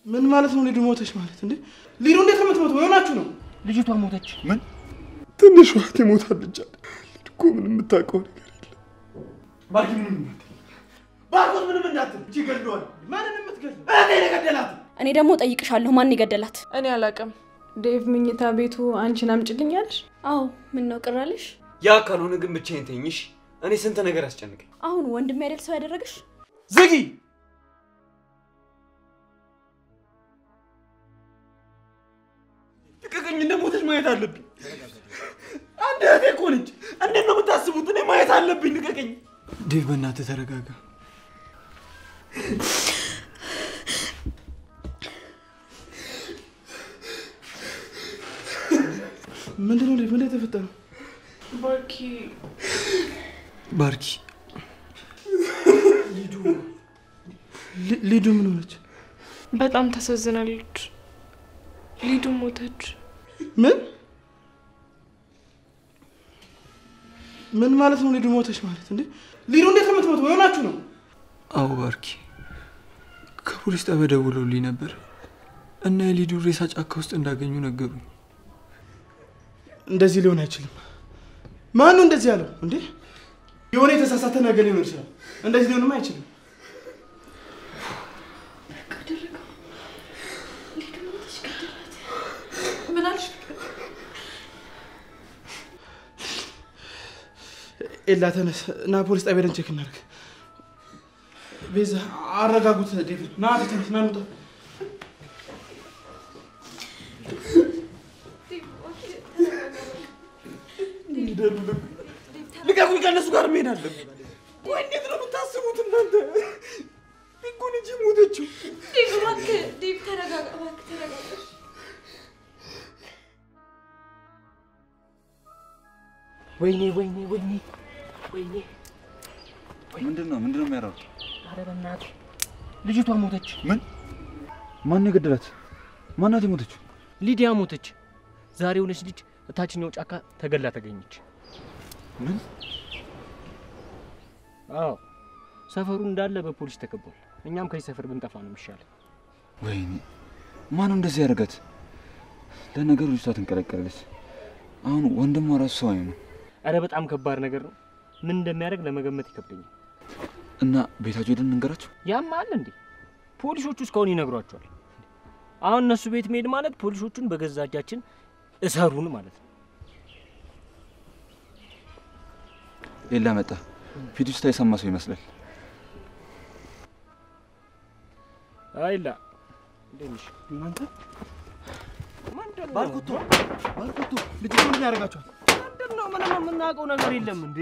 ምን ማለት ነው ሊዱ ሞተች ማለት እንዴ? ሊዱ እንዴት የምትሞተው ወይናችሁ ነው? ልጅቷ ሞተች። ምን? ትንሽ ዋት ሞታለች አይደል? ሊዱ እኮ ምንም የምታውቀው ነገር የለም። ባርኪ ምንም እንዳትል። ባርኮት ምንም እንዳትል። እቺ ገድሏል። ማንን የምትገድል? እኔ ገደላት። እኔ ደግሞ ጠይቅሻለሁ ማን ይገደላት? እኔ አላውቅም። ዴቭ ምኝታ ቤቱ አንቺን አምጪልኛለሽ? አዎ ምን ነው ቅራለሽ? ያ ካልሆነ ግን ብቻዬን ተኝሽ። እኔ ስንት ነገር አስጨንቀኝ። አሁን ወንድም አይደል ሰው ያደረግሽ? ዝጊ። ልቀቀኝ። እንደሞተች ማየት አለብኝ። አንድ እህቴ እኮ ነች። እንዴት ነው የምታስቡት? እኔ ማየት አለብኝ። ልቀቀኝ። ዴቭ በእናትህ ተረጋጋ። ምንድነው ዴቭ? ምን ተፈጠረ? ባርኪ ሊዱ ምን ሆነች? በጣም ተሰዝናለች። ሊዱ ሞተች። ምን ማለት ነው ሊዱ ሞተች ማለት እንዴ? ሊዱ እንዴት የምትሞተው ወይናችሁ ነው? አዎ ባርኪ ከፖሊስ ጣቢያ ደውለውልኝ ነበር እና የሊዱ ሬሳ ጫካ ውስጥ እንዳገኙ ነገሩኝ። እንደዚህ ሊሆን አይችልም። ማን ነው እንደዚህ ያለው እንዴ? የሆነ የተሳሳተ ነገር ሊሆን ይችላል። እንደዚህ ሊሆንም አይችልም። ኤላ ተነስ እና ፖሊስ ጣቢያ ሄደን ቼክ እናድርግ። ቤዛ አረጋጉት። ዴቭ ና ተነስ ና እንውጣ። ልቀቁኝ። ከእነሱ ጋር መሄድ አለብኝ። ቆይ እንዴት ነው የምታስቡት እናንተ? እኮ ልጅ ሞተችው። ዴቭ እባክህ ዴቭ ተረጋጋ እባክህ ተረጋጋ። ወይኔ ምንድነው የሚያደርጉት? ኧረ በእናትህ ልጅቷ ሞተች። ምን? ማን የገደላት? ማናት የሞተችው? ሊዲያ ሞተች። ዛሬ ሆነች ልጅ ታችኛው ጫካ ተገላ ተገኘች። ምን? አዎ ሰፈሩ እንዳለ በፖሊስ ተከቧል። እኛም ከዚህ ሰፈር ብንጠፋ ነው የሚሻለው። ወይኔ ማን እንደዚህ ያደርጋት? ለነገሩ ልጅቷ ትንቀለቀለች። አሁን ወንድሟ ራሱ ሰው አይሆንም። ኧረ በጣም ከባድ ነገር ነው። ምን እንደሚያደርግ ለመገመት ይከብደኛል። እና ቤታቸው ሄደን እንገራቸው? ያም አለ እንዴ? ፖሊሶቹ እስካሁን ይነግሯቸዋል። አሁን እነሱ ቤት መሄድ ማለት ፖሊሶቹን በገዛ እጃችን እሰሩን ማለት ነው። ኤላ መጣ። ፊቱ ውስጥ የሰማ ሰው ይመስላል። አይላ እንደምሽ እናንተ ባርኮቶ ልጅቱ ምን ያደርጋቸዋል? ምንድነው? ምንም የምናውቀው ነገር የለም እንዴ?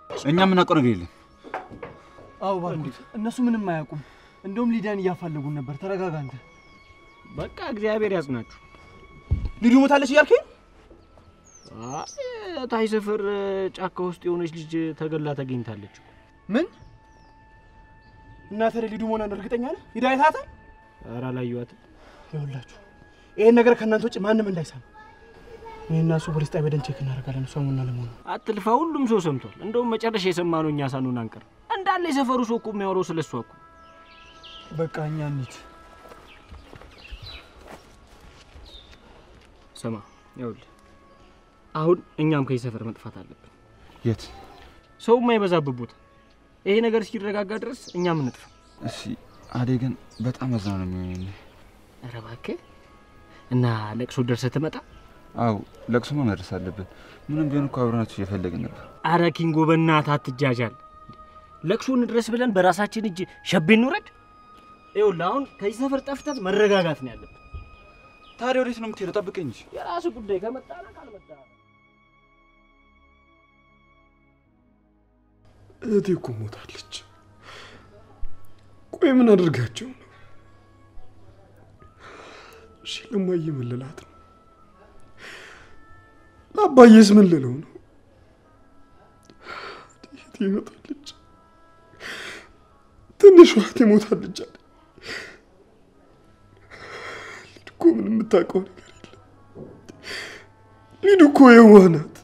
እኛ የምናውቀው ነገር የለም። አዎ ባርኮቶ እነሱ ምንም አያውቁም። እንደውም ሊዳን እያፋለጉን ነበር። ተረጋጋ አንተ። በቃ እግዚአብሔር ያጽናችሁ። ሊዱ ሞታለች እያልከኝ? ታይ ሰፈር ጫካ ውስጥ የሆነች ልጅ ተገላ ተገኝታለች። ምን? እናንተ ሊዱ ሞናን እርግጠኛ ነህ? ሂዳ አይታታል? ኧረ አላየኋትም። ይኸውላችሁ ይሄን ነገር ከእናንተ ውጭ ማንም እንዳይሰማ። እኔና እሱ ፖሊስ ጣቢያ ሄደን ቼክ እናደርጋለን። ሰሙና ለሞኑ አትልፋ። ሁሉም ሰው ሰምቷል። እንደውም መጨረሻ የሰማነው እኛ ሳንሆን አንቀር። እንዳለ የሰፈሩ ሰው እኮ የሚያወራው ስለሷ እኮ። በቃ እኛ እንሂድ። ስማ ይኸውልህ አሁን እኛም ከዚህ ሰፈር መጥፋት አለብን። የት? ሰው የማይበዛበት ቦታ። ይሄ ነገር እስኪረጋጋ ድረስ እኛም እንጥፋ። እሺ አደይ ግን በጣም አዝና ነው የሚሆነው። ኧረ እባክህ እና ለቅሶ ደርሰህ ትመጣ? አው ለቅሶማ መድረስ አለብን። ምንም ቢሆን እኮ አብረናችሁ እየፈለግን ነበር። ኧረ ኪንጎ በእናትህ አትጃጃል። ለቅሶን ድረስ ብለን በራሳችን እጅ ሸቤን እንውረድ? ይኸውልህ አሁን ከዚህ ሰፈር ጠፍተን መረጋጋት ነው ያለብን። ታዲያ ወዴት ነው የምትሄደው? ጠብቀኝ እንጂ። የራሱ ጉዳይ። ከመጣ ካልመጣ እህቴ እኮ ሞታለች። ቆይ ምን አድርጋቸው ነው? እሺ ለማየ ምን ልላት ነው? ለአባዬስ ምን ልለው ነው? እህቴ ሞታለች። ትንሽ እህቴ ሞታለች አይደል? ሊዱ እኮ ምንም የምታውቀው ነገር የለም። ሊዱ እኮ የዋህ ናት።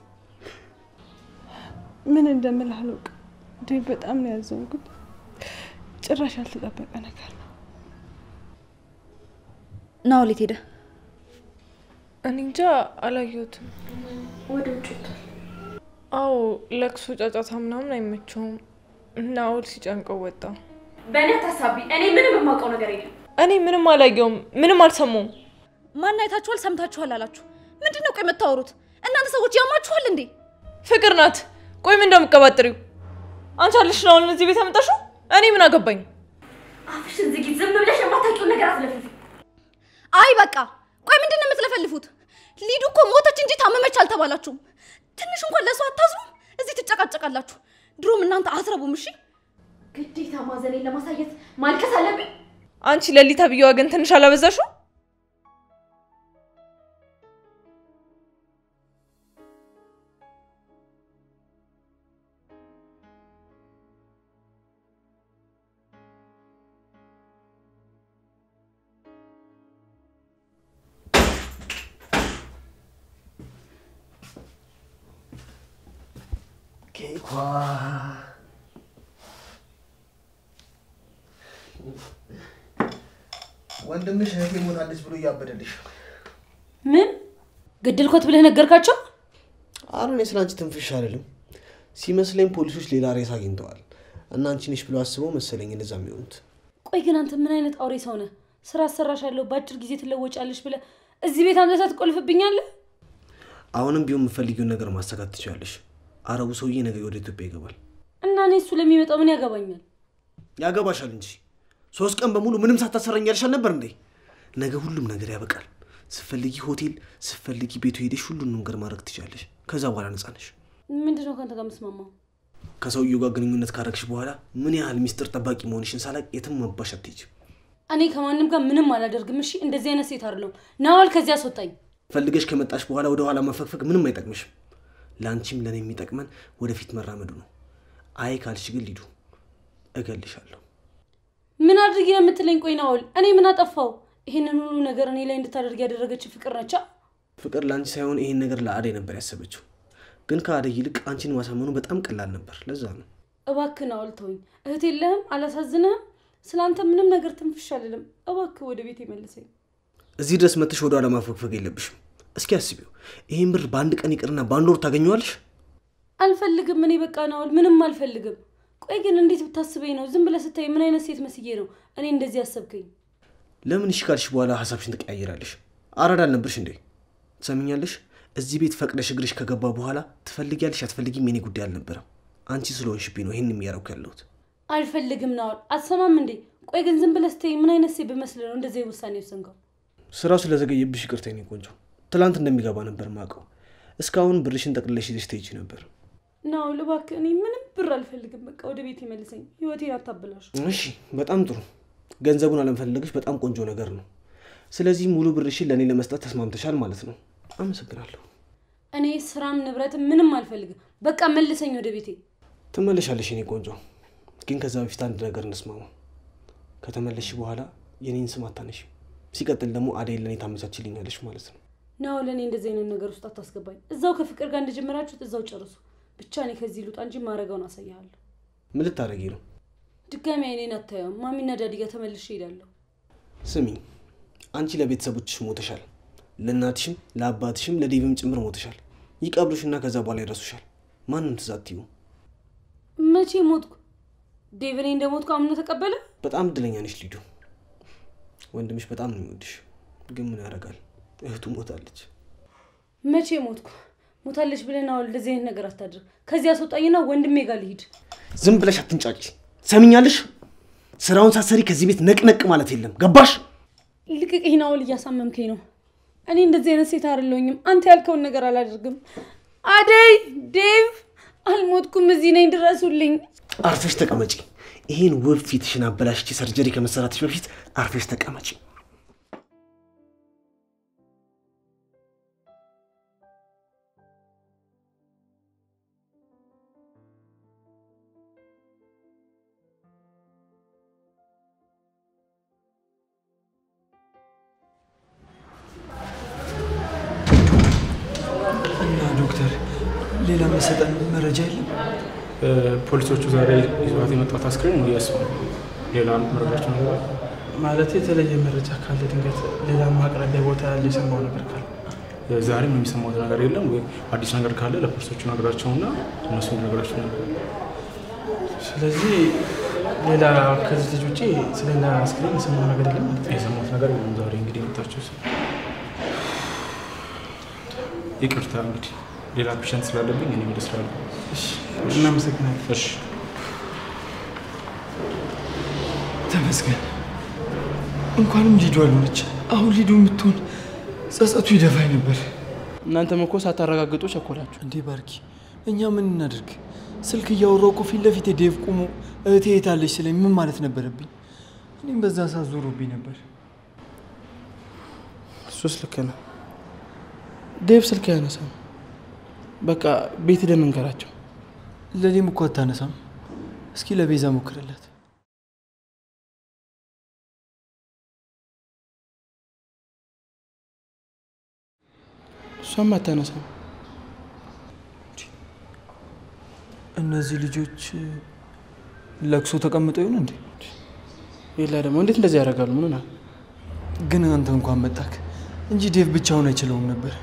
ምን እንደምልህ አላውቅም። ዴቭ በጣም ነው ያዘንኩት። ጭራሽ ያልተጠበቀ ነገር ነው። ናኦል የት ሄደ? እኔ እንጃ አላየሁትም። ወደ ውጭ ወጥቷል። አዎ ለቅሶ ጫጫታ ምናምን አይመቸውም። ናኦል ሲጨንቀው ወጣ። በእኔ አታሳቢ። እኔ ምንም የማውቀው ነገር የለም። እኔ ምንም አላየውም፣ ምንም አልሰማሁም። ማን አይታችኋል ሰምታችኋል አላችሁ? ምንድነው ቆይ የምታወሩት? እናንተ ሰዎች ያማችኋል እንዴ? ፍቅር ናት። ቆይ ምን እንደምትቀባጥሪው? አንቺ አለሽ ነው እዚህ ቤት አመጣሽው? እኔ ምን አገባኝ? አፍሽን ዝጊ። ዝም ብለሽ የማታውቂውን ነገር አትለፍልፊ። አይ በቃ ቆይ ምንድነው የምትለፈልፉት? ሊዱ እኮ ሞተች እንጂ ታመመች አልተባላችሁም። ትንሽ እንኳን ለሷ አታዝኑ። እዚህ ትጨቃጨቃላችሁ። ድሮም እናንተ አትረቡም። እሺ ግዴታ ማዘኔን ለማሳየት ማልቀስ አለብኝ? አንቺ ለሊታ ቢያዋ ግን ትንሽ አላበዛሽው? ኬኳ ወንድምሽ እህቴ ሞታለች ብሎ እያበደልሽ። ምን ገደልኳት ብለህ ነገርካቸው? አረ እኔ ስላንቺ ትንፍሽ አይደለም ሲመስለኝ ፖሊሶች ሌላ ሬሳ አግኝተዋል እና አንቺ ነሽ ብሎ አስበው መሰለኝ እንደዛ የሚሆኑት። ቆይ ግን አንተ ምን አይነት አውሬ ሰው ነህ? ስራ አሰራሻለሁ በአጭር ጊዜ ትለወጫለሽ ብለህ እዚህ ቤት አንተ ትቆልፍብኛለህ? አሁንም ቢሆን የምፈልጊውን ነገር ማስተካከል ትችላለሽ። አረቡ ሰውዬ ነገ ወደ ኢትዮጵያ ይገባል እና እኔ እሱ ለሚመጣው ምን ያገባኛል? ያገባሻል እንጂ 3 ቀን በሙሉ ምንም ሳታሰረኛልሽ አልነበር እንዴ? ነገ ሁሉም ነገር ያበቃል። ስፈልጊ ሆቴል ስፈልጊ ቤቱ ሄደሽ ሁሉንም ነገር ማድረግ ትችላለሽ። ከዛ በኋላ ነፃ ነሽ። ምንድነው ካንተ ጋር መስማማው? ከሰውዬው ጋር ግንኙነት ካረግሽ በኋላ ምን ያህል ሚስጥር ጠባቂ መሆንሽን ሳላቅ የትም መባሽ አትሄጂም። እኔ ከማንም ጋር ምንም አላደርግም። እሺ እንደዚህ አይነት ሴት አይደለም። ናኦል ከዚያ አስወጣኝ። ፈልገሽ ከመጣሽ በኋላ ወደ ኋላ መፈግፈግ ምንም አይጠቅምሽም። ላንቺም ለኔ የሚጠቅመን ወደፊት መራመዱ ነው። አይ ካልሽ ግን ሊዱ እገልሻለሁ። ምን አድርጊ ነው የምትለኝ? ቆይ ናኦል እኔ ምን አጠፋው? ይሄንን ሁሉ ነገር እኔ ላይ እንድታደርግ ያደረገች ፍቅር ነች። ፍቅር ላንቺ ሳይሆን ይሄን ነገር ለአደይ ነበር ያሰበችው። ግን ከአደይ ይልቅ አንቺን ማሳመኑ በጣም ቀላል ነበር። ለዛ ነው። እባክህ ናኦል ተወኝ። እህት የለህም? አላሳዝንህም? ስላንተ ምንም ነገር ትንፍሽ አልልም። እባክህ ወደ ቤት ይመልሰኝ። እዚህ ድረስ መጥተሽ ወደ ኋላ ማፈግፈግ የለብሽም። እስኪ አስቢው። ይሄን ብር በአንድ ቀን ይቅርና በአንድ ወር ታገኘዋለሽ? አልፈልግም። እኔ በቃ ናኦል ምንም አልፈልግም። ቆይ ግን እንዴት ብታስበኝ ነው? ዝም ብለህ ስታይ ምን አይነት ሴት መስዬ ነው እኔ እንደዚህ ያሰብከኝ? ለምን እሺ ካልሽ በኋላ ሐሳብሽን ትቀያየራለሽ? አራዳ አልነበርሽ እንዴ? ትሰሚኛለሽ? እዚህ ቤት ፈቅደሽ እግርሽ ከገባ በኋላ ትፈልጊያለሽ አትፈልጊም የኔ ጉዳይ አልነበረም። አንቺ ስለሆንሽብኝ ነው ይሄን የሚያረኩ ያለሁት። አልፈልግም ናኦል። አትሰማም እንዴ? ቆይ ግን ዝም ብለህ ስታይ ምን አይነት ሴት በመስለ ነው እንደዚህ ውሳኔ ወሰንከው? ስራው ስለዘገየብሽ ይቅርታ የኔ ቆንጆ። ትላንት እንደሚገባ ነበር ማቀው። እስካሁን ብርሽን ጠቅልለሽ ይዘሽ ትሄጂ ነበር። ናኦል እባክህ እኔ ምንም ብር አልፈልግም። በቃ ወደ ቤት ይመልሰኝ። ህይወቴን አታበላሽ። እሺ በጣም ጥሩ። ገንዘቡን አለመፈለግሽ በጣም ቆንጆ ነገር ነው። ስለዚህ ሙሉ ብርሽን ለኔ ለመስጠት ተስማምተሻል ማለት ነው። አመሰግናለሁ። እኔ ስራም ንብረትም ምንም አልፈልግም። በቃ መልሰኝ ወደ ቤቴ። ትመለሻለሽ የኔ ቆንጆ። ግን ከዛ በፊት አንድ ነገር እንስማማ። ከተመለሽ በኋላ የኔን ስም አታነሺ። ሲቀጥል ደግሞ አደይ ለኔ ታመቻችልኛለሽ ማለት ነው። ናኦል ለኔ እንደዚህ አይነት ነገር ውስጥ አታስገባኝ። እዛው ከፍቅር ጋር እንደጀመራችሁት እዛው ጨርሱ። ብቻ እኔ ከዚህ ልውጣ እንጂ ማረጋውን አሳያለሁ። ምን ልታረጊ ነው? ድጋሚ አይኔን አታየውም። ማሚና ዳዲ ጋር ተመልሼ እሄዳለሁ። ስሚ አንቺ ለቤተሰቦችሽ ሞተሻል። ለእናትሽም ለአባትሽም ለዴቭም ጭምር ሞተሻል። ይቀብሉሽና ከዛ በኋላ ይረሱሻል። ማንም ትዛትዩ። መቼ ሞትኩ? ዴቭ እኔ እንደሞትኩ አምኖ ተቀበለ? በጣም እድለኛ ነሽ ሊዱ። ወንድምሽ በጣም ነው የሚወድሽ። ግን ምን ያደርጋል እህቱ ሞታለች። መቼ ሞትኩ? ሞታለች ብለህ ናኦል እንደዚህ አይነት ነገር አታድርግ። ከዚህ አስወጣኝና ወንድሜ ጋር ልሂድ። ዝም ብለሽ አትንጫጭ። ሰሚኛለሽ? ስራውን ሳሰሪ ከዚህ ቤት ነቅነቅ ማለት የለም። ገባሽ? ልቅቅኝ ናኦል፣ እያሳመምከኝ ነው። እኔ እንደዚህ አይነት ሴት አይደለሁኝም። አንተ ያልከውን ነገር አላደርግም። አደይ፣ ዴቭ አልሞትኩም፣ እዚህ ነኝ፣ ድረሱልኝ። አርፈሽ ተቀመጪ። ይሄን ውብ ፊትሽን አበላሽቼ ሰርጀሪ ከመሰራትሽ በፊት አርፈሽ ተቀመጪ። ዶክተር ሌላ መሰጠን መረጃ የለም? ፖሊሶቹ ዛሬ ይዟት የመጣት አስክሬን ነው ያስፈው። ሌላ መረጃቸው ነገር ማለት የተለየ መረጃ ካለ ድንገት ሌላ ማቅረቢያ ቦታ ያለ የሰማው ነገር ካለ ዛሬም የሚሰማው ነገር የለም ወይ? አዲስ ነገር ካለ ለፖሊሶቹ ነገራቸውና እነሱ ነገራቸው ነበር። ስለዚህ ሌላ ከዚህ ልጅ ውጪ ስለሌላ አስክሬን የሰማው ነገር የለም ማለት ነው? የሰማሁት ነገር የለም። ዛሬ እንግዲህ መጣችሁ ይቅርታ እንግዲህ ሌላ ፔሸንት ስላለብኝ እኔ ወደ ስራ አለ። እሺ እናመሰግናለን። እሺ ተመስገን። እንኳንም ሊዱ አልሆነች። አሁን ሊዱ የምትሆን ጸጸቱ ይደፋኝ ነበር። እናንተም እኮ ሳታረጋግጡ ቸኮላችሁ እንዴ ባርኪ። እኛ ምን እናድርግ? ስልክ እያወራሁ እኮ ፊት ለፊት ዴቭ ቆሞ እህቴ የት አለች ስለኝ ምን ማለት ነበረብኝ? እኔም በዛ ሰዓት ዞሮብኝ ነበር። እሱስ ልክ ነህ። ዴቭ ስልክ አያነሳም። በቃ ቤት ሄደን እንገራቸው። ለኔም እኮ አታነሳም። እስኪ ለቤዛ ሞክርላት። እሷም አታነሳም። እነዚህ ልጆች ለቅሶ ተቀምጠው ይሆን እንዴ? ይላ ደግሞ እንዴት እንደዚህ ያደርጋሉ? ምን ነው ግን አንተ እንኳን መጣክ እንጂ ዴቭ ብቻውን አይችለውም ነበር።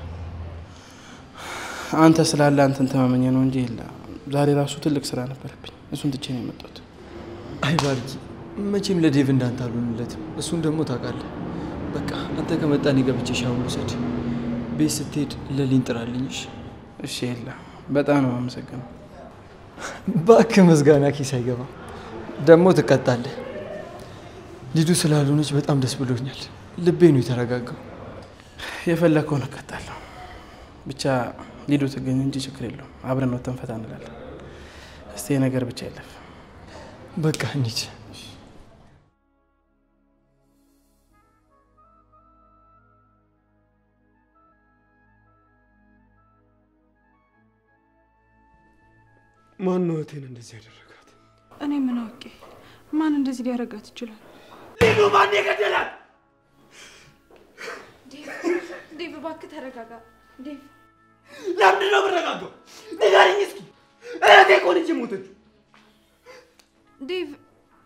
አንተ ስላለ አንተን ተማመኘ ነው እንጂ ይላ ዛሬ ራሱ ትልቅ ስራ ነበርብኝ። እሱን ትቼ ነው የመጣሁት። አይ ባርኪ፣ መቼም ለዴቭ እንዳንተ አልሆንለትም። እሱን ደግሞ ታውቃለህ። በቃ አንተ ከመጣን ገብቼ ሻወር ልውሰድ። ቤት ስትሄድ ለሊን ጥራልኝሽ። እሺ ይላ በጣም ነው አመሰግናለሁ። እባክህ ምስጋና ኪስ አይገባ። ደግሞ ትቀጣለህ። ሊዱ ስላልሆነች በጣም ደስ ብሎኛል። ልቤ ነው የተረጋጋው። የፈለከውን እቀጣለሁ። ብቻ ሊዱ ትገኝ እንጂ ችግር የለውም። አብረን ነው ተንፈታ እንላለን። እስቲ ነገር ብቻ ይለፍ። በቃ እንሂድ። ማን ነው እህቴን እንደዚህ ያደረጋት? እኔ ምን አውቄ? ማን እንደዚህ ሊያደርጋት ይችላል? ሊዱ ማን የገደላት? ዴቭ እባክህ ተረጋጋ። ዴቭ ለምንድን ነው የምረጋጋው? ንገሪኝ እስኪ። እህቴ እኮ ነች የሞተችው። ዴቭ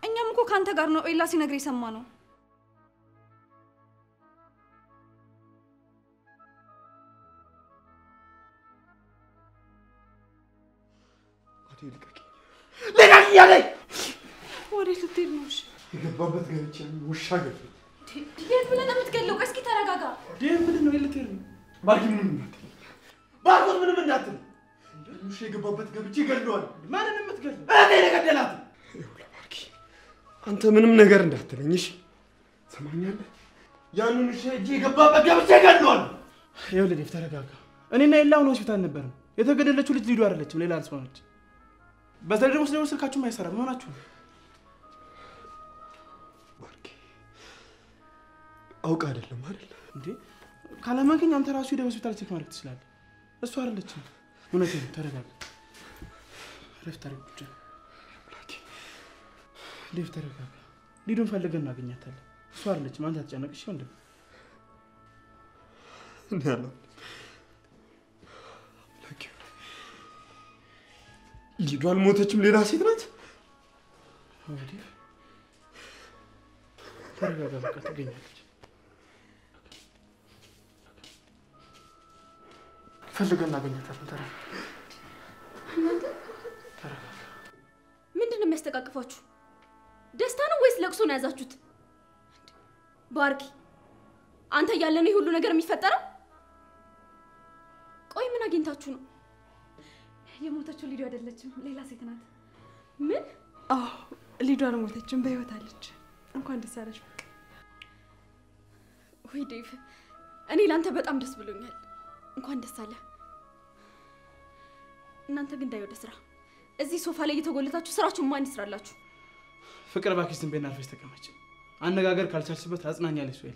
እኛም እኮ ከአንተ ጋር ነው ኤላ ሲነግር የሰማ ነው። ልቀቂኝ አለኝ። ወዴት ልትሄድ ነው? እሺ የገባበት ገብቼ ውሻ ገፍ የት ብለህ ነው የምትገለው? ቆይ እስኪ ተረጋጋ። ዴቭ ምንድን ነው የልትሄድ ነው? ባርኪ ምንም እንዳትል። ባርኮት ምንም እንዳትል። ውሻ የገባበት ገብቼ ገለዋል። ማንን የምትገለው? እህቴን የገደላት። ይኸውልህ ባርኪ፣ አንተ ምንም ነገር እንዳትለኝ እሺ? ሰማኛለህ? ያንን ውሻ እጄ የገባበት ገብቼ ገለዋል። ይኸውልህ ዴቭ ተረጋጋ። እኔና ኤላ አሁን ሆስፒታል ነበርን። የተገደለችው ልጅ ሊዱ አይደለችም፣ ሌላ ሰው ነች። በዛ ደግሞ ስለሆነ ስልካችሁም አይሰራም። ምን ሆናችሁ ነው? ባርኪ አውቃ አይደለም አይደል እንዴ? ካላመንከኝ አንተ ራሱ ሄደህ ሆስፒታል ቼክ ማድረግ ትችላለህ። እሱ አይደለችም። እውነቴን ነው። ተረጋጋ። ረፍት አድርግ ብቻ። ዴቭ ተረጋጋ። ሊዱን ፈልገን እናገኛታለን። እሱ አይደለችም። አንተ አትጨነቅ እሺ ወንድም። እኔ አላምንም። ሊዱ አልሞተችም፣ ሌላ ሴት ናት። ዴቭ ተረጋጋ። በቃ ትገኛለች። ፈልገን እናገኛታለን። ተረጋጋ። ምንድን ነው የሚያስተቃቅፋችሁ? ደስታ ነው ወይስ ለቅሶ ነው ያዛችሁት? ባርኪ አንተ እያለ ነው ሁሉ ነገር የሚፈጠረው? ቆይ ምን አግኝታችሁ ነው? የሞተችው ሊዱ አይደለችም፣ ሌላ ሴት ናት። ምን? አዎ ሊዱ አልሞተችም፣ በህይወት አለች። እንኳን ደስ አለሽ። በቃ ወይ ዴቭ፣ እኔ ላንተ በጣም ደስ ብሎኛል። እንኳን ደስ አለ። እናንተ ግን ዳይ ወደ ስራ። እዚህ ሶፋ ላይ እየተጎለታችሁ ስራችሁን ማን ይስራላችሁ? ፍቅር እባክሽ ዝም በይና አርፈሽ ተቀመጪ። አነጋገር ካልቻልሽበት አጽናኛለሽ ወይ?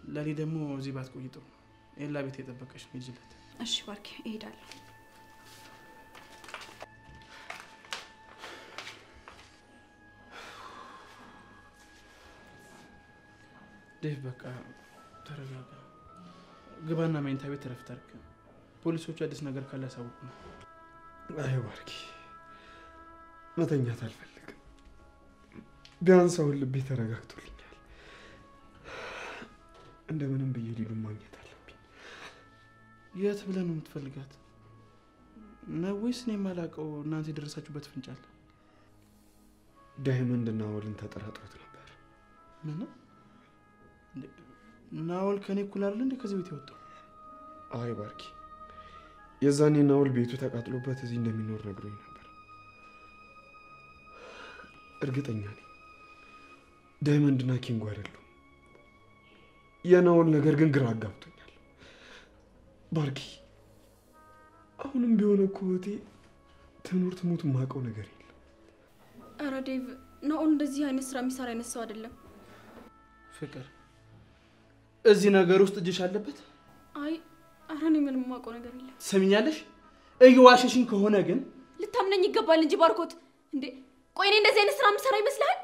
ለሊ ደግሞ እዚህ ባትቆይ ጥሩ። ኤላ ቤት የጠበቀሽ ነው፣ ሂጂለት። እሺ ባርኪ፣ እሄዳለሁ። ዴቭ በቃ ተረጋጋ። ግባና መኝታ ቤት እረፍት አድርግ። ፖሊሶቹ አዲስ ነገር ካለ ያሳውቁ ነው። አይ ባርኪ፣ መተኛት አልፈልግም። ቢያንስ አሁን ልቤ ተረጋግቶልኛል። እንደምንም ብዬ ሊዱን ማግኘት አለብኝ። የት ብለህ ነው የምትፈልጋት? ነው ወይስ እኔ የማላውቀው እናንተ የደረሳችሁበት ፍንጭ አለ? ዳይመንድ ናኦልን ተጠራጥሮት ነበር። ምን? ናኦል ከኔ እኩል አይደል እንዴ ከዚህ ቤት የወጣው? አይ ባርኪ፣ የዛኔ ናኦል ቤቱ ተቃጥሎበት እዚህ እንደሚኖር ነግሮኝ ነበር። እርግጠኛ ነኝ ዳይመንድና ኪንጎ አይደሉም። የናኦል ነገር ግን ግራ አጋብቶኛል። ባርኪ፣ አሁንም ቢሆን እኮ እህቴ ትኑር ትሙት የማውቀው ነገር የለም። ኧረ ዴቭ፣ ናኦል እንደዚህ አይነት ስራ የሚሰራ አይነት ሰው አይደለም። ፍቅር እዚህ ነገር ውስጥ እጅሽ አለበት? አይ ኧረ እኔ ምንም የማውቀው ነገር የለም። ሰሚኛለሽ? እየዋሸሽኝ ከሆነ ግን ልታምነኝ ይገባል እንጂ ባርኮት። እንዴ ቆይ እኔ እንደዚህ አይነት ስራ የምሰራ ይመስልሃል?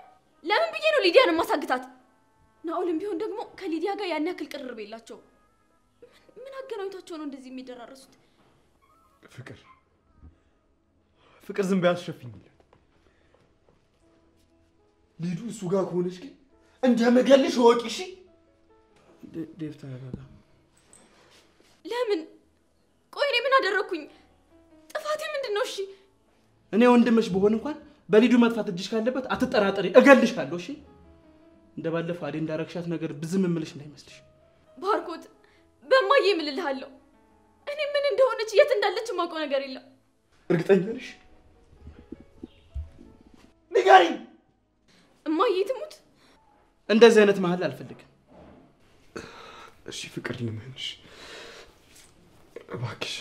ለምን ብዬ ነው ሊዲያን ማሳግታት? ናኦልም ቢሆን ደግሞ ከሊዲያ ጋር ያን ያክል ቅርርብ የላቸው። ምን አገናኝታቸው ነው እንደዚህ የሚደራረሱት? ፍቅር ዝም በይ አትሸፍኝ። ሊዱ እሱ ጋር ከሆነች ግን እንደምገልሽ ወቂ። እሺ ዴቭ ተረጋጋ። ለምን? ቆይ እኔ ምን አደረኩኝ? ጥፋቴ ምንድነው? እሺ እኔ ወንድምሽ በሆነ እንኳን በሊዱ መጥፋት እጅሽ ካለበት አትጠራጠሪ፣ እገልሻለሁ። እሺ እንደባለፈው አዴ እንዳረክሻት ነገር ብዝም እምልሽ እንዳይመስልሽ። ባርኮት በማዬ እምልልሃለሁ። እኔ ምን እንደሆነች የት እንዳለች የማውቀው ነገር የለም። እርግጠኛ ነሽ? ንገሪኝ። እማዬ ትሙት። እንደዚህ አይነት መሀል አልፈልግም። እሺ ፍቅር ልመንሽ እባክሽ፣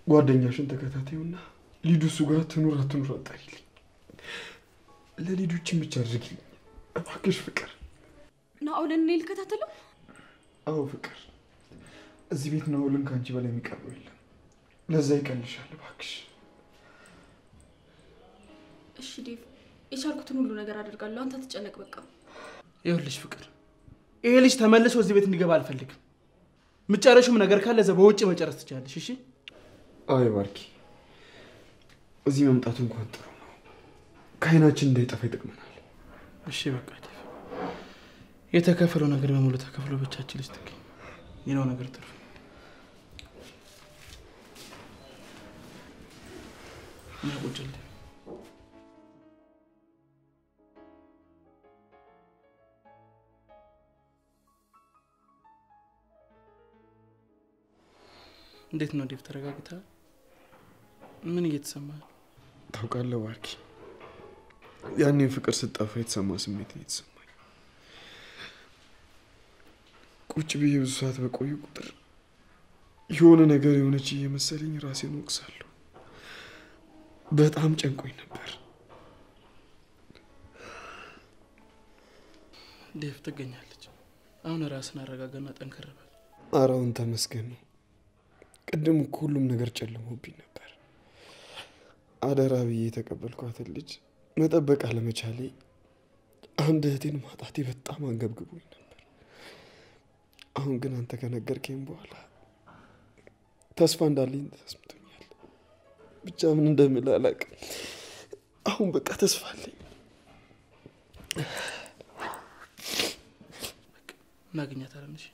ጓደኛሽን ተከታታዩና ሊዱ እሱ ጋር ትኑር አትኑር አጣሪልኝ። ለሊዱችን ብቻ አድርጊልኝ እባክሽ ፍቅር። ናኦልን እኔ ልከታተለው? አዎ ፍቅር፣ እዚህ ቤት ናኦልን ከአንቺ በላይ የሚቀርበው የለም። ለዛ ይቀልሻል እባክሽ። እሺ ዴቭ፣ የቻልኩትን ሁሉ ነገር አደርጋለሁ። አንተ አትጨነቅ በቃ። ይኸውልሽ ፍቅር፣ ይሄ ልጅ ተመልሶ እዚህ ቤት እንዲገባ አልፈልግም። ምጨረሹም ነገር ካለ እዛ በውጭ መጨረስ ትችላለሽ። እሺ? አይ ባርኪ፣ እዚህ መምጣቱ እንኳን ጥሩ ነው። ከዓይናችን እንዳይጠፋ ይጠቅመናል። እሺ በቃ ዴቭ፣ የተከፈለው ነገር በሙሉ ተከፍሎ ብቻችን ልጅ ትገኝ የነው ነገር ትርፍ። ቁጭል እንዴት ነው ዴቭ? ተረጋግተሃል? ምን እየተሰማህ ነው? ታውቃለህ ባርኪ፣ ያኔ ፍቅር ስትጠፋ የተሰማ ስሜት ነው የተሰማኝ። ቁጭ ብዬ ብዙ ሰዓት በቆዩ ቁጥር የሆነ ነገር የሆነች እየመሰለኝ ራሴን ወቅሳለሁ። በጣም ጨንቆኝ ነበር። ዴቭ ትገኛለች። አሁን ራስን አረጋጋና ጠንከር በል። ኧረ አሁን ተመስገን ነው። ቅድም እኮ ሁሉም ነገር ጨልሞብኝ ነበር። አደራ ብዬ የተቀበልኳትን ልጅ መጠበቅ አለመቻሌ፣ አንድ እህቴን ማጣቴ በጣም አንገብግቦኝ ነበር። አሁን ግን አንተ ከነገርከኝ በኋላ ተስፋ እንዳለኝ ተሰምቶኛል። ብቻ ምን እንደምል አላውቅም። አሁን በቃ ተስፋ አለኝ። እናገኛታለን። እሺ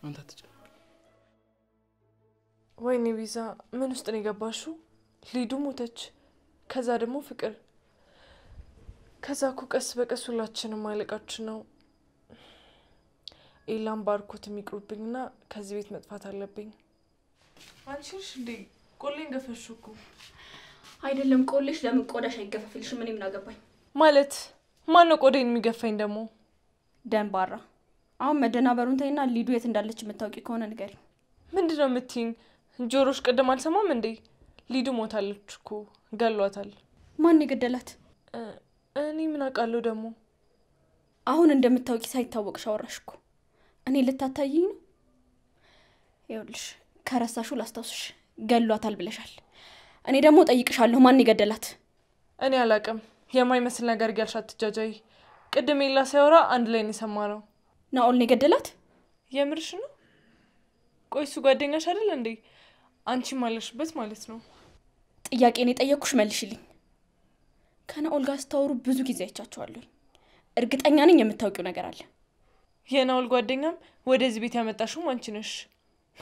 አንተ አትጨነቅ። ወይኔ ቪዛ፣ ምን ውስጥ ነው የገባሽው? ሊዱ ሞተች፣ ከዛ ደግሞ ፍቅር፣ ከዛ እኮ ቀስ በቀስ ሁላችንም ማለቃችን ነው። ኤላም ባርኮት የሚቅሩብኝና ከዚህ ቤት መጥፋት አለብኝ። አንቺ ነሽ እንዴ ቆሌን ገፈሽው እኮ? አይደለም ቆሌሽ፣ ለምን ቆዳሽ አይገፈፍልሽም? ምን አገባኝ ማለት ማን ነው ቆዴን የሚገፋኝ ደግሞ? ደንባራ። አሁን መደናበሩን ተይና ሊዱ የት እንዳለች የምታውቂ ከሆነ ንገሪ። ምንድነው የምትይኝ? ጆሮሽ ቅድም አልሰማም እንዴ? ሊዱ ሞታለች እኮ፣ ገሏታል። ማን የገደላት? እኔ ምን አውቃለሁ ደግሞ። አሁን እንደምታውቂ ሳይታወቅሽ አወራሽ እኮ። እኔ ልታታይኝ ነው? ይኸውልሽ ከረሳሹ ላስታውስሽ፣ ገሏታል ብለሻል። እኔ ደግሞ ጠይቅሻለሁ፣ ማን የገደላት? እኔ አላውቅም። የማይመስል ነገር እያልሽ አትጃጃይ። ቅድም ኤላ ሲያወራ አንድ ላይ ነው የሰማነው። ናኦል ነው የገደላት? የምርሽ ነው? ቆይ እሱ ጓደኛሽ አይደል እንዴ? አንቺ ማለሽበት ማለት ነው። ጥያቄ ነው የጠየቅኩሽ፣ መልሽልኝ። ከናኦል ጋር ስታወሩ ብዙ ጊዜ አይቻችኋለሁ። እርግጠኛ ነኝ የምታውቂው ነገር አለ። የናኦል ጓደኛም ወደዚህ ቤት ያመጣሽው አንቺ ነሽ።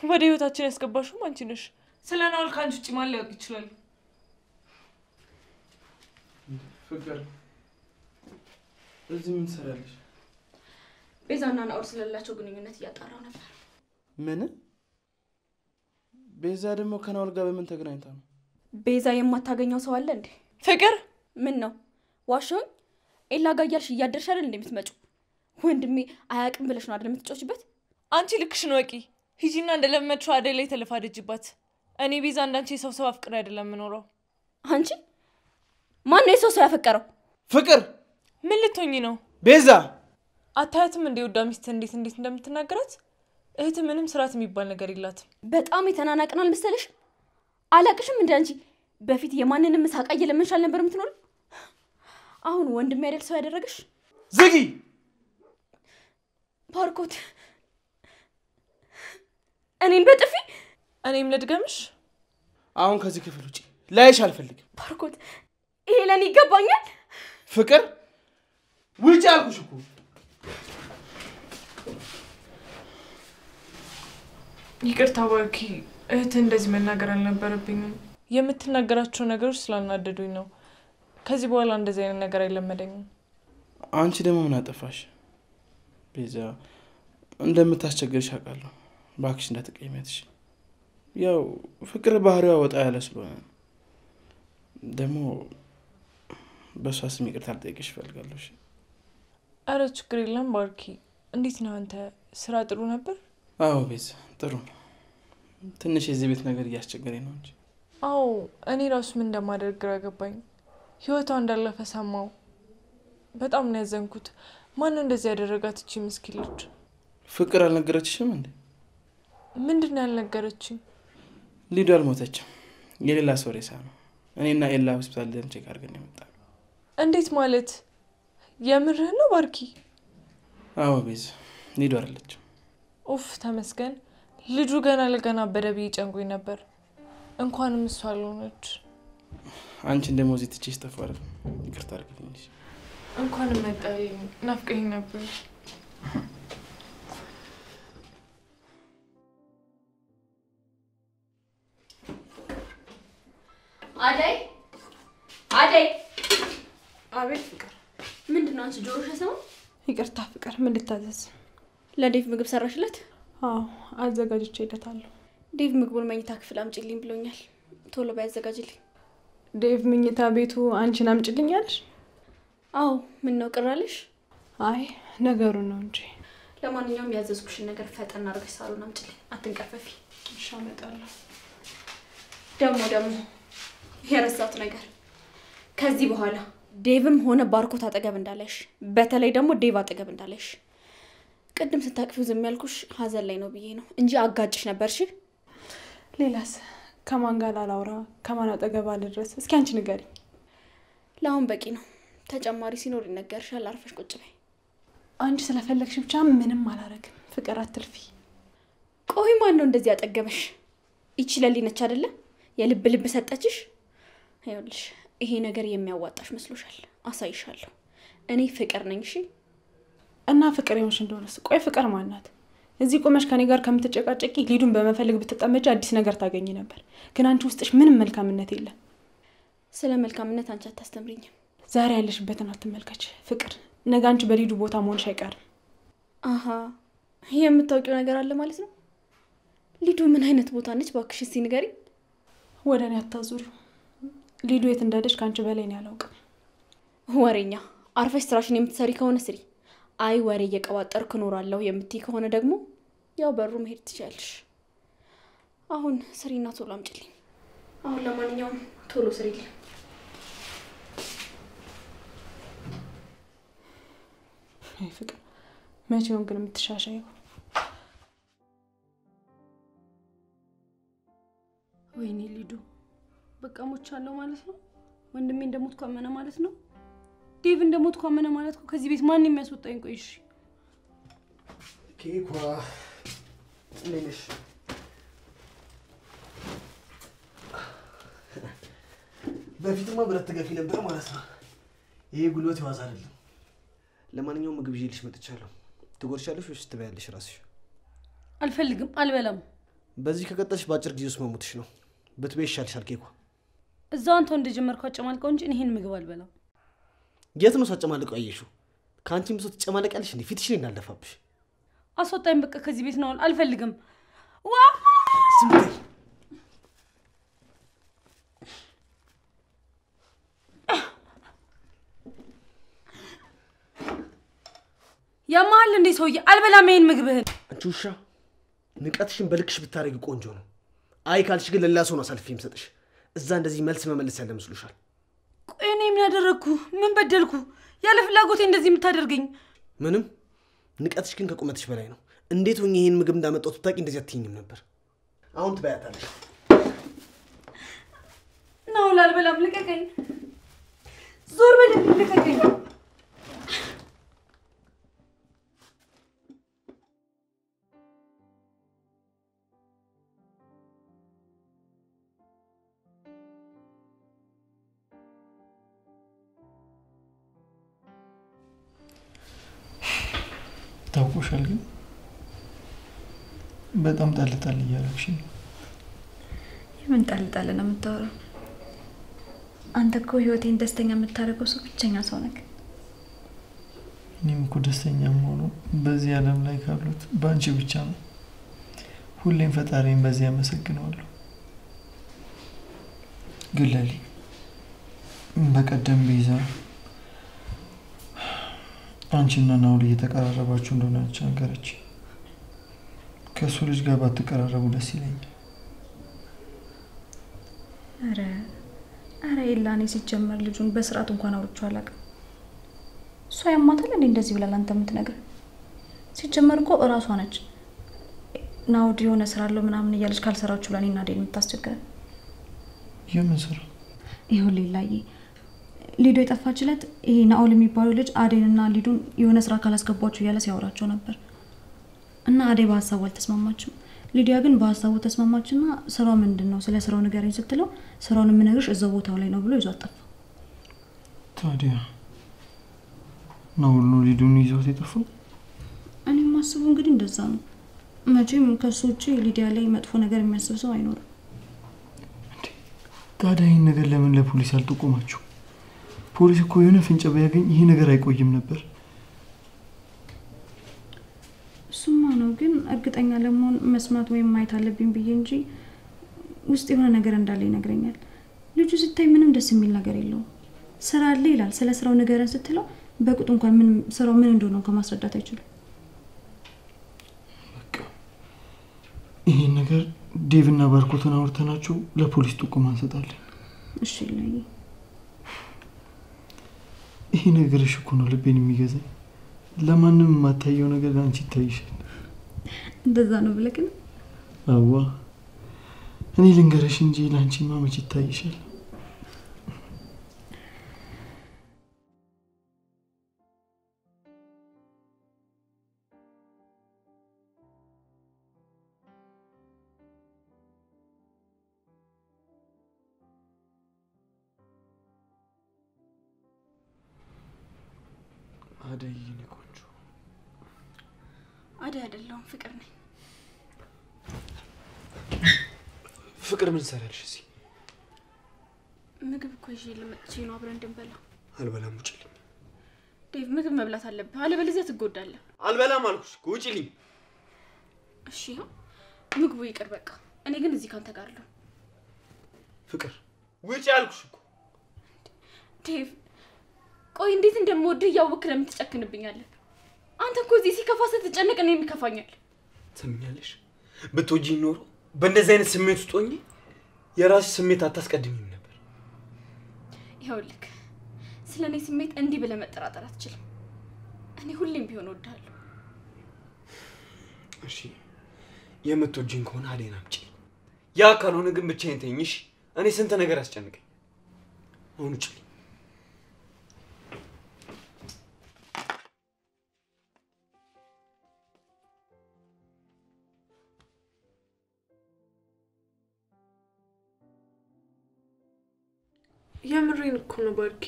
ወደ ህይወታችን ያስገባሽው አንቺ ነሽ። ስለ ናኦል ካንቺ ውጪ ማን ሊያውቅ ይችላል? ፍቅር እዚህ ምን ትሰራለሽ? ቤዛና ናኦል ስለሌላቸው ግንኙነት እያጣራው ነበር። ምን? ቤዛ ደግሞ ከናኦል ጋር በምን ተገናኝታ ነው? ቤዛ የማታገኘው ሰው አለ እንዴ? ፍቅር ምን ነው ዋሽኝ? ኤላ ጋር እያልሽ እያደርሽ አይደል እንደምትመጪው? ወንድሜ አያውቅም ብለሽ ነው አይደል የምትጮችበት? አንቺ ልክሽን ወቂ። ሂጂና እንደለመድሽው አደይ ላይ ተለፋደጅባት። እኔ ቤዛ እንዳንቺ ሰው አፍቅር አይደለም የምኖረው። አንቺ ማን ነው የሰው ያፈቀረው? ፍቅር ምን ልትሆኚ ነው? ቤዛ አታያትም እንዴ ወዳ ሚስት እንዴት እንደምትናገራት? እህት ምንም ስርዓት የሚባል ነገር የላትም። በጣም የተናናቅናል መሰለሽ? አላቅሽም እንደ አንቺ በፊት የማንንም ሳቃ እየለመንሻል ነበር የምትኖር። አሁን ወንድም ያደል ሰው ያደረገሽ? ዝጊ! ባርኮት እኔን በጥፊ እኔም ልድገምሽ? አሁን ከዚህ ክፍል ውጪ ላይሽ አልፈልግም። ባርኮት ይሄ ለኔ ይገባኛል። ፍቅር ውጪ አልኩሽ እኮ። ይቅርታ ባርኪ፣ እህት እንደዚህ መናገር አልነበረብኝም። የምትናገራቸው ነገሮች ስላልናደዱኝ ነው። ከዚህ በኋላ እንደዚህ አይነት ነገር አይለመደኝም። አንቺ ደግሞ ምን አጠፋሽ? ቤዛ እንደምታስቸግርሽ አውቃለሁ። ባክሽ እንዳትቀይሚያትሽ። ያው ፍቅር ባህሪዋ ወጣ ያለ ስለሆነ ደግሞ በሷ ስም ይቅርታ ልጠይቅሽ እፈልጋለሁ። አረ ችግር የለም ባርኪ። እንዴት ነው አንተ? ስራ ጥሩ ነበር? አዎ ቤዛ ጥሩ ነው። ትንሽ የዚህ ቤት ነገር እያስቸገረኝ ነው እንጂ። አዎ እኔ ራሱ ምን እንደማደርግ ግራ ገባኝ። ህይወቷ እንዳለፈ ሰማው። በጣም ነው ያዘንኩት። ማን ነው እንደዚህ ያደረጋት እቺ ምስኪን ልጅ? ፍቅር አልነገረችሽም እንዴ? ምንድነው ያልነገረችኝ? ሊዱ አልሞተችም። የሌላ ሰው ሬሳ ነው። እኔና ኤላ ሆስፒታል ደም ቼክ አድርገን የመጣነው። እንዴት ማለት? የምርህ ነው ባርኪ? አዎ ቤዛ ሊዱ አይደለችም። ኡፍ ተመስገን። ልጁ ገና ለገና በደብይ ጨንቆኝ ነበር። እንኳንም እሷ አልሆነች። አንቺን ደግሞ እዚህ ትቼሽ ጠፋሁ አይደል? ይቅርታ አድርግልኝ። እንኳንም መጣልኝ። ናፍቀኝ ነበር። አደይ አደይ! አቤት ፍቅር። ምንድነው አንቺ ጆሮሽ ሰው? ይቅርታ ፍቅር፣ ምን ልታዘዝ? ለዴቭ ምግብ ሰራሽለት? አዎ አዘጋጅቼለታለሁ። ዴቭ ምግቡን መኝታ ክፍል አምጪልኝ ብሎኛል። ቶሎ ባያዘጋጅልኝ። ዴቭ መኝታ ቤቱ አንቺን አምጪልኛለሽ? አዎ ምን ነው ቅራለሽ? አይ ነገሩ ነው እንጂ። ለማንኛውም ያዘዝኩሽን ነገር ፈጠን አድርገሽ ሳሎን አምጪልኝ። አትንቀፈፊ። እሺ አመጣለሁ። ደግሞ የረሳሁት ነገር ከዚህ በኋላ ዴቭም ሆነ ባርኮት አጠገብ እንዳለሽ፣ በተለይ ደግሞ ዴቭ አጠገብ እንዳለሽ። ቅድም ስታቅፊው ዝም ያልኩሽ ሀዘን ላይ ነው ብዬ ነው እንጂ አጋጭሽ ነበርሽ። ሌላስ ከማን ጋር ላውራ? ከማን አጠገብ አልድረስ? እስኪ አንቺ ንገሪ። ለአሁን በቂ ነው። ተጨማሪ ሲኖር ይነገርሻል። አርፈሽ ቁጭ በይ። አንቺ ስለፈለግሽ ብቻ ምንም አላረግም። ፍቅር አትልፊ። ቆይ ማን ነው እንደዚህ ያጠገበሽ? ይቺ ለሊ ነች አይደለ? የልብ ልብ ሰጠችሽ። ይኸውልሽ ይሄ ነገር የሚያዋጣሽ መስሎሻል? አሳይሻለሁ። እኔ ፍቅር ነኝ። እሺ እና ፍቅር ይሆንሽ እንደሆነስ? ቆይ ፍቅር ማናት? እዚህ ቆመሽ ከኔ ጋር ከምትጨቃጨቂ ሊዱን በመፈለግ ብትጠመጪ አዲስ ነገር ታገኝ ነበር። ግን አንቺ ውስጥሽ ምንም መልካምነት የለም። ስለ መልካምነት አንቺ አታስተምሪኝም። ዛሬ ያለሽበትን አትመልከች ፍቅር። ነገ አንቺ በሊዱ ቦታ መሆንሽ አይቀርም። አሃ የምታውቂው ነገር አለ ማለት ነው። ሊዱ ምን አይነት ቦታ ነች? ባክሽ እስቲ ንገሪኝ። ወደ እኔ አታዙሪው። ሊዱ የት እንዳለች ካንቺ በላይ ነው ያላውቅም። ወሬኛ። አርፈሽ ስራሽን የምትሰሪ ከሆነ ስሪ። አይ ወሬ እየቀባጠርኩ እኖራለሁ የምትይ ከሆነ ደግሞ ያው በሩ መሄድ ትችያለሽ። አሁን ስሪና ቶሎ አምጪልኝ። አሁን ለማንኛውም ቶሎ ስሪልኝ። አይ ፍቅር መቼውን ግን የምትሻሻየው? ወይኔ ሊዱ በቃ ሞቻለሁ ማለት ነው። ወንድሜ እንደሞትኩ አመነ ማለት ነው። ዴቭ እንደሞትኩ አመነ ማለት ነው። ከዚህ ቤት ማን የሚያስወጣኝ? ቆይሽ ኬኳ ነሽ? በፊትማ ብረት ትገፊ ነበር ማለት ነው። ይሄ ጉልበት ይዋዝ አይደለም። ለማንኛውም ምግብ ይዤልሽ መጥቻለሁ። ትጎርሻለሽ ወይስ ትበያለሽ ራስሽ? አልፈልግም፣ አልበላም። በዚህ ከቀጠልሽ በአጭር ጊዜ ውስጥ መሞትሽ ነው። ብትበይ ይሻልሻል ኬኳ። እዛው አንተ እንደጀመርከው አጨማልቀው እንጂ ይሄን ምግብ አልበላም። የት ነው ሳጨማልቀው ያየሽው? ከአንቺም ብሶ ትጨማለቂያለሽ እንዴ? ፊትሽ ላይ እንዳልደፋብሽ። አስወጣኝ በቃ ከዚህ ቤት ነው። አልፈልግም። ዋ ዝም በይ። ያማል እንዴ ሰውዬ? አልበላም ይሄን ምግብህን። አንቺ ውሻ ንቀትሽን በልክሽ ብታረጊ ቆንጆ ነው። አይ ካልሽ ግን ለሌላ ሰው ነው አሳልፌ የምሰጥሽ። እዛ እንደዚህ መልስ መመለስ ያለ መስሎሻል? ቆይ እኔ ምን ያደረግኩ? ምን በደልኩ? ያለ ፍላጎቴ እንደዚህ የምታደርገኝ? ምንም። ንቀትሽ ግን ከቁመትሽ በላይ ነው። እንዴት ሆኜ ይሄን ምግብ እንዳመጣሁት ብታውቂ እንደዚህ አትይኝም ነበር። አሁን ትበያታለሽ። ነው ላልበላም። ልቀቀኝ። ዞር በል። ልቀቀኝ። ታውቆሻል ግን በጣም ጣልጣል እያደረግሽ ነው። የምን ጣልጣል ነው የምታወራው? አንተ እኮ ህይወቴን ደስተኛ የምታደርገው ሰው ብቸኛ ሰው ነህ። እኔም እኮ ደስተኛ የምሆነው በዚህ ዓለም ላይ ካሉት በአንቺ ብቻ ነው። ሁሌም ፈጣሪን በዚህ አመሰግነዋለሁ። ግን ለሊ በቀደም ቤዛ አንቺና ናውል እየተቀራረባችሁ እንደሆነ ነገረች። ከሱ ልጅ ጋር ባትቀራረቡ ደስ ይለኛል። አረ ኢላኔ ሲጀመር ልጁን በስርዓት እንኳን አውርቼው አላውቅም። እሷ ያማታል እንዴ እንደዚህ ብላ አንተ የምትነግረው? ሲጀመር እኮ እራሷ ነች ናውድ የሆነ ስራ አለው ምናምን እያለች ካልሰራችሁ ለኔና ዴን የምታስቸግረን። የምን ስራ? ይሁን ሌላዬ ሊዱ የጠፋችለት ይሄ ናኦል የሚባለው ልጅ አዴንና ሊዱን የሆነ ስራ ካላስገባችሁ እያለ ሲያወራቸው ነበር። እና አዴ በሀሳቡ አልተስማማችም። ሊዲያ ግን በሀሳቡ ተስማማችና ስራው ምንድነው ስለ ስራው ንገረኝ ስትለው ስራውን የምነግርሽ እዛው ቦታው ላይ ነው ብሎ ይዟት ጠፋ። ታዲያ ናኦል ነው ሊዱን ይዞት የጠፋው? እኔ ማስበው እንግዲህ እንደዛ ነው። መቼም ከሱ ውጪ ሊዲያ ላይ መጥፎ ነገር የሚያስብ ሰው አይኖርም። ታዲያ ይህን ነገር ለምን ለፖሊስ አልጠቆማችሁ? ፖሊስ እኮ የሆነ ፍንጭ ቢያገኝ ይሄ ነገር አይቆይም ነበር። እሱማ ነው፣ ግን እርግጠኛ ለመሆን መስማት ወይም ማየት አለብኝ ብዬ እንጂ ውስጥ የሆነ ነገር እንዳለ ይነግረኛል። ልጁ ሲታይ ምንም ደስ የሚል ነገር የለውም። ስራ አለ ይላል። ስለ ስራው ንገረን ስትለው በቁጥ እንኳን ምን ስራው ምን እንደሆነ እንኳን ማስረዳት አይችልም። በቃ ይሄን ነገር ዴቭና ባርኮትን አውርተናቸው ለፖሊስ ጥቆማ እንሰጣለን። እሺ ላይ ይሄ ነገርሽ እኮ ነው ልቤን የሚገዛኝ። ለማንም የማታየው ነገር አንቺ ይታይሻል። እንደዛ ነው ብለህ ግን? አዋ እኔ ልንገርሽ እንጂ ለአንቺማ መች ይታይሻል። አደይ የኔ ቆንጆ። አደይ አይደለሁም ፍቅር ነኝ። ፍቅር ምን ሰራልሽ እዚህ? ምግብ እኮ ይዤ ልመጥቼ ነው አብረን እንድንበላ። አልበላም፣ ውጪልኝ። ዴቭ ምግብ መብላት አለብህ አለበለዚያ ትጎዳለህ። አልበላም አልኩሽ፣ ውጪልኝ። እሺ ምግቡ ይቅር በቃ። እኔ ግን እዚህ ካንተ ጋር አለሁ። ፍቅር ውጪ አልኩሽ እኮ። ዴቭ ቆይ እንዴት እንደምወድህ ያወክ ለምን ትጨክንብኛለህ? አንተ እኮ እዚህ ሲከፋ ስትጨነቅ ነው የሚከፋኛል። ትሰሚኛለሽ? ብትወጂኝ ኖሮ በእንደዚህ አይነት ስሜት ውስጥ ሆኜ የራስሽ ስሜት አታስቀድሚም ነበር። ይኸውልህ ስለኔ ስሜት እንዲህ ብለህ መጠራጠር አትችልም። እኔ ሁሌም ቢሆን እወድሃለሁ። እሺ የምትወጂኝ ከሆነ አዴን አምጪ። ያ ካልሆነ ግን ብቻዬን ተይኝ እሺ? እኔ ስንት ነገር አስጨንቀኝ። አሁን ውጪ። የምሬን እኮ ነው ባርኪ።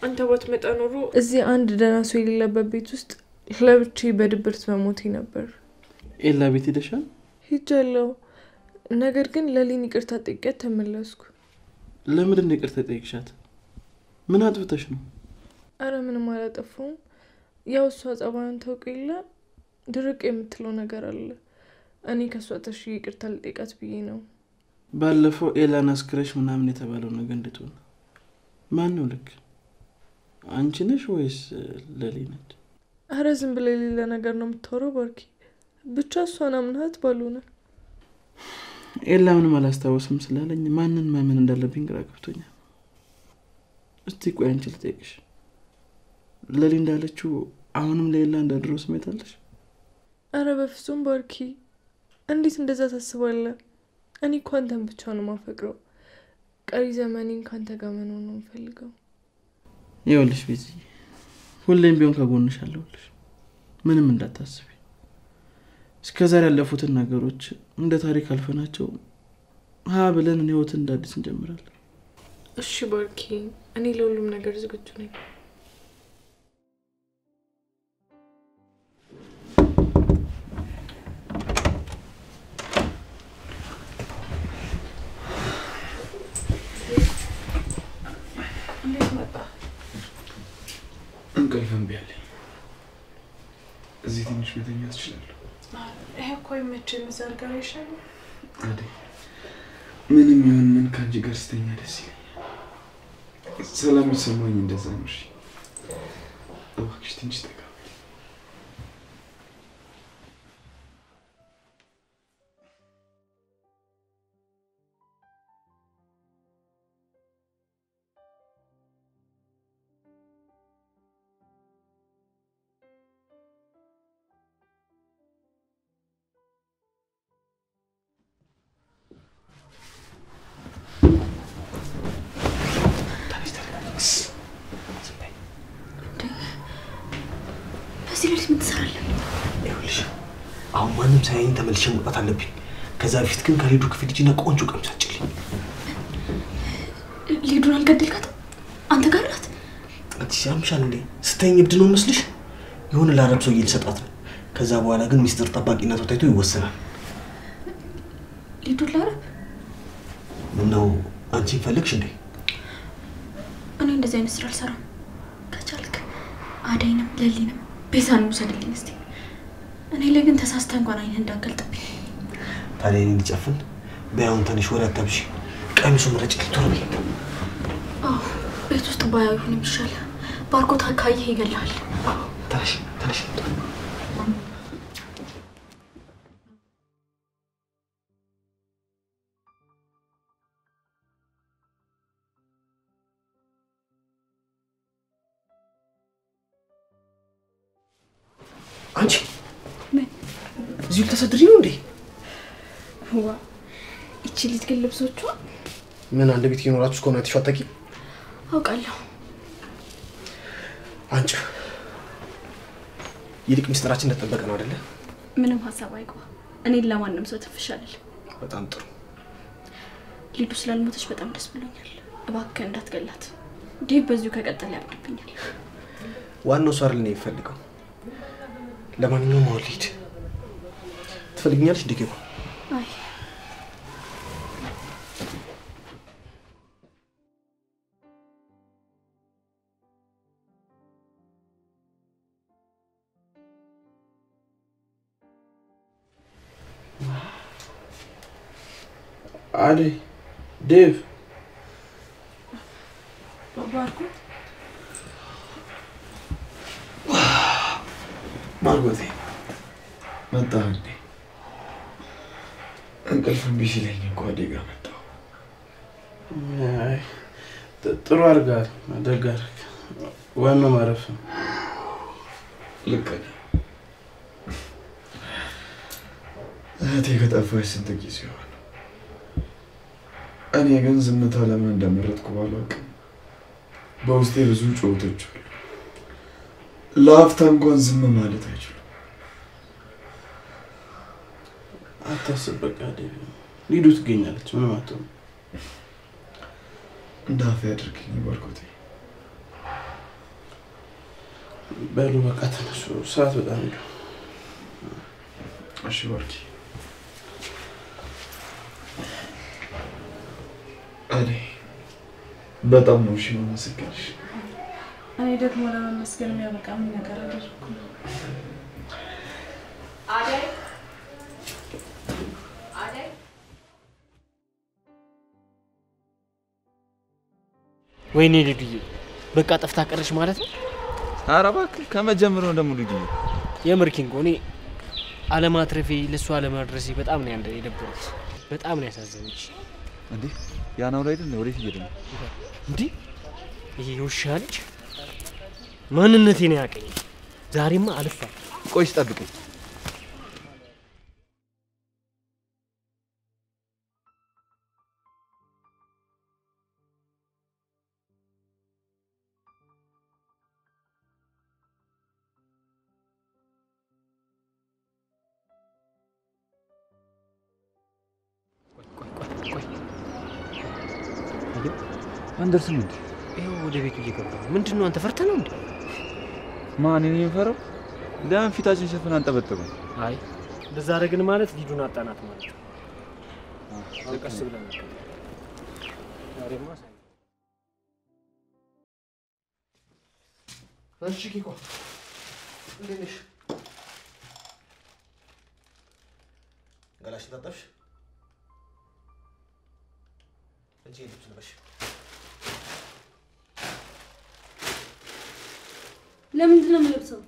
አንተ ባትመጣ ኖሮ እዚህ አንድ ደህና ሰው የሌለበት ቤት ውስጥ ለብቻዬ በድብርት መሞቴ ነበር። ኤላ ቤት ሄደሻል? ሄጃለሁ። ነገር ግን ለሊን ይቅርታ ጠይቄያት ተመለስኩ። ለምንድን ነው ይቅርታ ጠይቅሻት? ምን አጥፍተሽ ነው? አረ ምንም አላጠፋሁም። ያው እሷ ጸባዩን ታውቅ የለ ድርቅ የምትለው ነገር አለ። እኔ ከሷ ተሽ ይቅርታ ልጠይቃት ብዬ ነው። ባለፈው ኤላን አስክረሽ ምናምን የተባለው ነገር እንዴት ሆነ? ማን ነው ልክ? አንቺ ነሽ ወይስ ለሊ ነች? አረ ዝም ብለ ሌላ ነገር ነው የምታወራው ባርኪ። ብቻ እሷን አምናት ባልሆነ ኤላ ምንም አላስታወስም ስላለኝ ማንን ማመን እንዳለብኝ ግራ ገብቶኛል። እስቲ ቆይ አንቺ ልጠይቅሽ፣ ለሊ እንዳለችው አሁንም ለኤላ እንደድሮ ስሜት አለሽ? አረ በፍጹም ባርኪ፣ እንዴት እንደዛ ታስባለህ? እኔ እኮ አንተን ብቻ ነው የማፈቅረው። ቀሪ ዘመኔን ካንተ ጋር መኖር ነው የምፈልገው። ይኸውልሽ ቤዚ፣ ሁሌም ቢሆን ከጎንሽ አለሁልሽ። ምንም እንዳታስቢ። እስከዛሬ ያለፉትን ነገሮች እንደ ታሪክ አልፈናቸው ብለን ህይወትን እንዳዲስ እንጀምራለን። እሺ ባርኪ፣ እኔ ለሁሉም ነገር ዝግጁ ነኝ። እንቅልፍ እምቢ አለኝ። እዚህ ትንሽ መተኛት እችላለሁ? ይሄ እኮ ይመችኝ መዛርጋር ይሻላል። አይደል? ምንም ይሁን ምን ከአንቺ ጋር ስተኛ ደስ ይለኛል። ሰላም ይሰማኝ እንደዛ ነው። እሺ እባክሽ ትንሽ ጠጋ። አሁን ማንም ሳይኝ ተመልሼ መውጣት አለብኝ። ከዛ በፊት ግን ከሊዱ ክፍል ልጅና ቆንጆ ቀምስ አጭልኝ። ሊዱን አልገደልካትም? አንተ ጋር ናት? አዲስ ያምሻል እንዴ? ስተኝ እብድ ነው መስልሽ? የሆነ ለአረብ ሰው ይልሰጣት ነው። ከዛ በኋላ ግን ሚስጥር ጠባቂነቱ ታይቶ ይወሰናል። ሊዱን ለአረብ ነው አንቺን ፈልግሽ እንዴ? እኔ እንደዚህ አይነት ስራ አልሰራም። ከቻልክ አደይንም ለሊንም ቤዛንም ውሰድልኝ እስቲ። እኔ ላይ ግን ተሳስተ እንኳን አይን እንዳገልጥብኝ። ታዲያ እኔን ልጨፍን? በያውን ተነሽ ወደ አታብሽ። ቀሚሱ ምረጭ ልትወርቢ። ቤት ውስጥ ባያው ይሁን ይሻላል። ባርኮት ካየህ ይገላል። ተነሽ ተነሽ። አንቺ እዚሁ ተሰድሪ ነው እንዴ? ዋ እቺ ልጅ ግን ልብሶቿ ምን አንድ ቤት ይኖራችሁ እስከሆነ ተሽዋታቂ አውቃለሁ። አንቺ ይልቅ ሚስጥራችን እንደተጠበቀ ነው አይደለ? ምንም ሐሳብ አይገባ። እኔ ለማንም ሰው ተፍሻለል። በጣም ጥሩ። ሊዱ ስላልሞተች በጣም ደስ ብሎኛል። እባክህ እንዳትገላት። ዴቭ በዚሁ ከቀጠለ ያብድብኛል። ዋናው እሱ አይደል ነው የሚፈልገው። ለማንኛውም ወልድ ትፈልጊኛለሽ ዲጌባ? አይ አደይ ዴቭ ማርጎቴ መጣህ እንዴ? እንቅልፍ እምቢ ሲለኝ እኮ አደይ ጋር መጣሁ። አይ ጥሩ አድርገሃል። ደግ አደረግህ። ዋናው ማረፍ ነው። ልክ ነህ። እህቴ ከጠፋች ስንት ጊዜ ሆነ። እኔ ግን ዝምታ ለምን እንደመረጥኩ ባላውቅም በውስጤ ብዙ ጩኸቶች አሉ። ለአፍታ እንኳን ዝም ማለት አይችሉም። አታስብ፣ በቃ ዴቭ ሊዱ ትገኛለች። ምንም አትሆንም። እንዳፈ ያድርግልኝ ባርኮቴ። በሉ በቃ ተነሱ፣ ሰዓት በጣም ሄዱ። እሺ ባርኪ። እኔ በጣም ነው እሺ የማመሰግንሽ። እኔ ደግሞ ለመመስገን የሚያበቃ ምን ነገር አደረኩ? አደይ ወይኔ ልዱዬ በቃ ጠፍታ ቀረሽ ማለት ነው? ኧረ እባክህ ከመጀመሪያው ደግሞ ልዱዬ የምርኪንጎ እኔ አለማትረፌ ለሷ አለማድረሴ በጣም ነው የደበረኝ። በጣም ነው ያሳዘነች። እንዴ ያናው ላይ አይደል ወዴት እየሄደ ነው እንዴ? ይሄ ውሻ ልጅ ማንነቴን ያቀኝ። ዛሬማ አልፋ ቆይስ ጠብቀኝ። አንደርስም እንዴ? ይሄው ወደ ቤቱ እየገባ ነው። ምንድነው አንተ ፈርተህ ነው እንዴ? ማን ነው የሚፈራው? ለምን ፊታችን ሸፍን አንጠበጥበው? አይ እንደዛ አደረግን ማለት ሊዱን አጣናት ማለት ነው። ቀስ ብለን ነው ዛሬማ ሳይ እሺ ኪኮ እንዴት ነሽ? ገላሽን ታጠብሽ? እንጂ ልብስ ልበሽ። ለምንድን ነው የምለብሰው?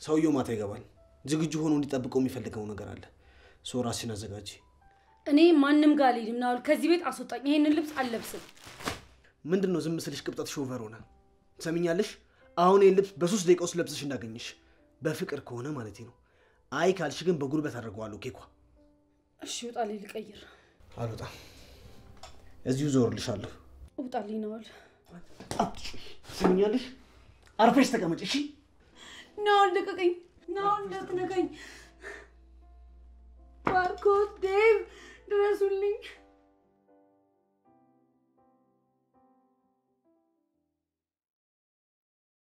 ሰውየው ማታ ይገባል። ዝግጁ ሆኖ እንዲጠብቀው የሚፈልገው ነገር አለ። ሰው ራስሽን አዘጋጂ። እኔ ማንም ጋር አልሄድም። ናውል ከዚህ ቤት አስወጣኝ። ይሄንን ልብስ አልለብስም። ምንድነው ዝም ስልሽ ቅብጠትሽ ኦቨር ሆነ? ትሰሚኛለሽ? አሁን ይሄን ልብስ በ3 ደቂቃ ውስጥ ለብሰሽ እንዳገኝሽ በፍቅር ከሆነ ማለት ነው። አይ ካልሽ ግን በጉልበት አደርገዋለሁ። ኬኳ እሺ ውጣልኝ፣ ልቀይር። አልወጣም። እዚሁ ዞርልሻለሁ። ውጣልኝ ናውል። ትሰሚኛለሽ? አርፈሽ ተቀመጭ እሺ? ናውል ልቀቀኝ። ናውል እንዳትነካኝ። ባርኮት ዴቭ ድረሱልኝ።